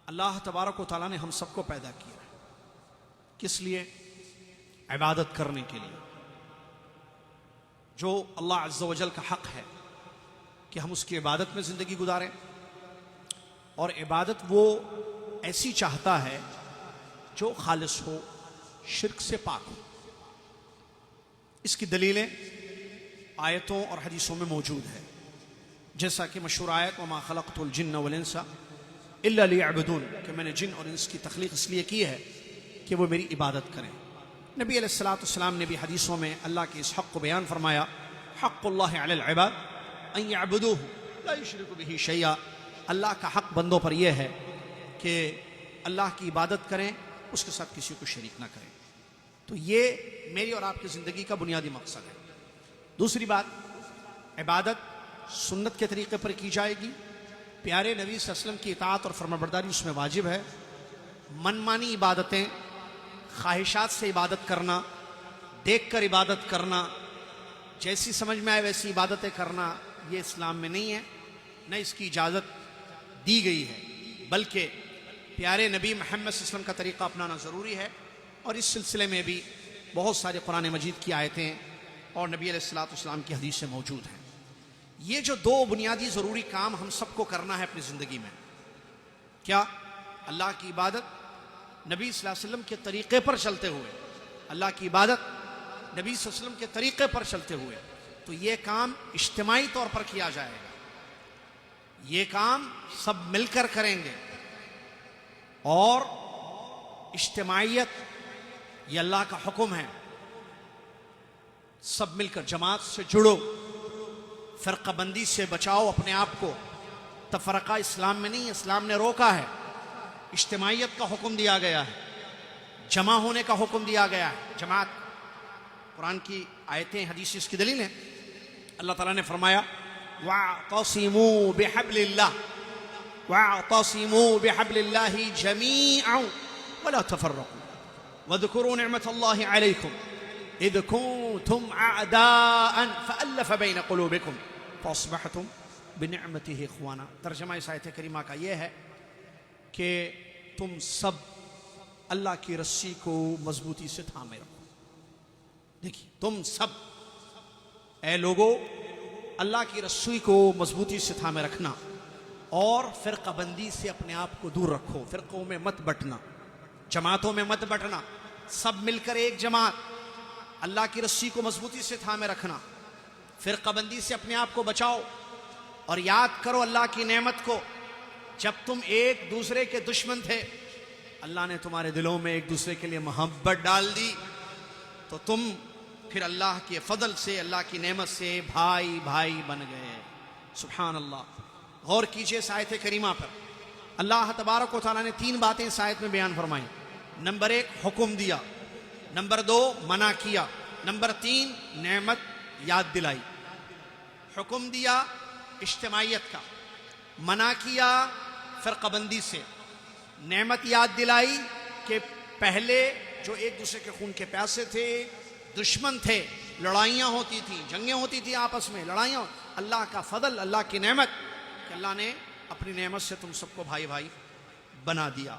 اللہ تبارک و تعالیٰ نے ہم سب کو پیدا کیا ہے کس لیے؟ عبادت کرنے کے لیے. جو اللہ عز و جل کا حق ہے کہ ہم اس کی عبادت میں زندگی گزاریں، اور عبادت وہ ایسی چاہتا ہے جو خالص ہو، شرک سے پاک ہو. اس کی دلیلیں آیتوں اور حدیثوں میں موجود ہے، جیسا کہ مشہور آیت وَمَا خَلَقْتُ الْجِنَّ وَالْإِنسَ إِلَّا لِيَعْبُدُونَ، کہ میں نے جن اور انس کی تخلیق اس لیے کی ہے کہ وہ میری عبادت کریں. نبی علیہ السلام نے بھی حدیثوں میں اللہ کے اس حق کو بیان فرمایا، حق اللہ علی العباد ان یعبدوہ لا یشرکوا بہ شیئا. اللہ کا حق بندوں پر یہ ہے کہ اللہ کی عبادت کریں، اس کے ساتھ کسی کو شریک نہ کریں. تو یہ میری اور آپ کی زندگی کا بنیادی مقصد ہے. دوسری بات، عبادت سنت کے طریقے پر کی جائے گی. پیارے نبی صلی اللہ علیہ وسلم کی اطاعت اور فرمانبرداری اس میں واجب ہے. منمانی عبادتیں، خواہشات سے عبادت کرنا، دیکھ کر عبادت کرنا، جیسی سمجھ میں آئے ویسی عبادتیں کرنا، یہ اسلام میں نہیں ہے، نہ اس کی اجازت دی گئی ہے. بلکہ پیارے نبی محمد صلی اللہ علیہ وسلم کا طریقہ اپنانا ضروری ہے. اور اس سلسلے میں بھی بہت سارے قرآن مجید کی آیتیں اور نبی علیہ السلام کی حدیثیں موجود ہیں. یہ جو دو بنیادی ضروری کام ہم سب کو کرنا ہے اپنی زندگی میں، کیا؟ اللہ کی عبادت نبی صلی اللہ علیہ وسلم کے طریقے پر چلتے ہوئے، اللہ کی عبادت نبی صلی اللہ علیہ وسلم کے طریقے پر چلتے ہوئے. تو یہ کام اجتماعی طور پر کیا جائے گا، یہ کام سب مل کر کریں گے. اور اجتماعیت یہ اللہ کا حکم ہے، سب مل کر جماعت سے جڑو، فرقہ بندی سے بچاؤ اپنے آپ کو. تفرقہ اسلام میں نہیں، اسلام نے روکا ہے. اجتماعیت کا حکم دیا گیا ہے، جمع ہونے کا حکم دیا گیا ہے. جماعت قرآن کی آیتیں حدیث اس کی دلیل ہیں. اللہ تعالیٰ نے فرمایا وَاعْتَصِمُوا بِحَبْلِ اللَّهِ وَاعْتَصِمُوا بِحَبْلِ اللَّهِ جَمِيعًا وَلَا تَفَرَّقُوا وَاذْكُرُوا نِعْمَةَ اللَّهِ عَلَيْكُمْ إِذْ كُنْتُمْ أَعْدَاءً فَأَلَّفَ بَيْنَ قُلُوبِكُمْ فَأَصْبَحْتُمْ بِنِعْمَتِهِ إِخْوَانًا. ترجمہ اس آیت کریمہ کا یہ ہے کہ تم سب اللہ کی رسی کو مضبوطی سے تھامے رکھو. دیکھیے، تم سب اے لوگو اللہ کی رسی کو مضبوطی سے تھامے رکھنا، اور فرقہ بندی سے اپنے آپ کو دور رکھو. فرقوں میں مت بٹنا، جماعتوں میں مت بٹنا، سب مل کر ایک جماعت، اللہ کی رسی کو مضبوطی سے تھامے رکھنا، فرقہ بندی سے اپنے آپ کو بچاؤ. اور یاد کرو اللہ کی نعمت کو، جب تم ایک دوسرے کے دشمن تھے، اللہ نے تمہارے دلوں میں ایک دوسرے کے لیے محبت ڈال دی، تو تم پھر اللہ کے فضل سے، اللہ کی نعمت سے بھائی بھائی بن گئے. سبحان اللہ. غور کیجئے اس آیت کریمہ پر. اللہ تبارک و تعالیٰ نے 3 باتیں اس آیت میں بیان فرمائیں. نمبر 1 حکم دیا، نمبر 2 منع کیا، نمبر 3 نعمت یاد دلائی. حکم دیا اجتماعیت کا، منع کیا فرقہ بندی سے، نعمت یاد دلائی کہ پہلے جو ایک دوسرے کے خون کے پیاسے تھے، دشمن تھے، لڑائیاں ہوتی تھیں، جنگیں ہوتی تھیں آپس میں، لڑائیاں، اللہ کا فضل، اللہ کی نعمت کہ اللہ نے اپنی نعمت سے تم سب کو بھائی بھائی بنا دیا.